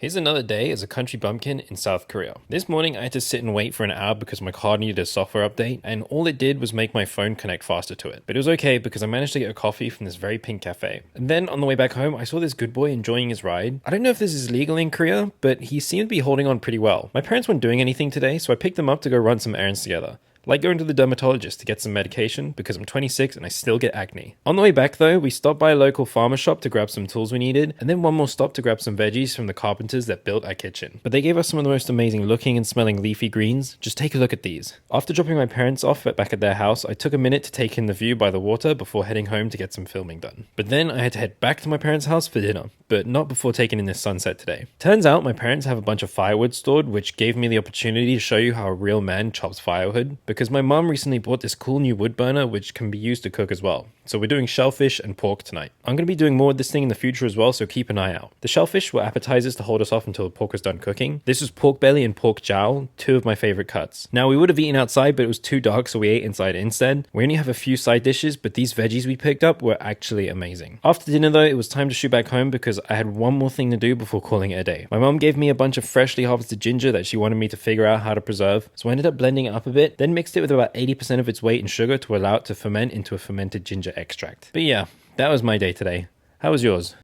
Here's another day as a country bumpkin in South Korea. This morning I had to sit and wait for an hour because my car needed a software update, and all it did was make my phone connect faster to it. But it was okay because I managed to get a coffee from this very pink cafe. And then on the way back home, I saw this good boy enjoying his ride. I don't know if this is legal in Korea, but he seemed to be holding on pretty well. My parents weren't doing anything today, so I picked them up to go run some errands together. Like going to the dermatologist to get some medication because I'm 26 and I still get acne. On the way back though, we stopped by a local farmer shop to grab some tools we needed, and then one more stop to grab some veggies from the carpenters that built our kitchen. But they gave us some of the most amazing looking and smelling leafy greens. Just take a look at these. After dropping my parents off back at their house, I took a minute to take in the view by the water before heading home to get some filming done. But then I had to head back to my parents' house for dinner, but not before taking in this sunset today. Turns out my parents have a bunch of firewood stored, which gave me the opportunity to show you how a real man chops firewood, because my mum recently bought this cool new wood burner which can be used to cook as well. So we're doing shellfish and pork tonight. I'm going to be doing more with this thing in the future as well, so keep an eye out. The shellfish were appetizers to hold us off until the pork was done cooking. This was pork belly and pork jowl, two of my favorite cuts. Now we would have eaten outside, but it was too dark, so we ate inside instead. We only have a few side dishes, but these veggies we picked up were actually amazing. After dinner though, it was time to shoot back home because I had one more thing to do before calling it a day. My mom gave me a bunch of freshly harvested ginger that she wanted me to figure out how to preserve, so I ended up blending it up a bit, then mixed it with about 80% of its weight in sugar to allow it to ferment into a fermented ginger extract. But yeah, that was my day today. How was yours?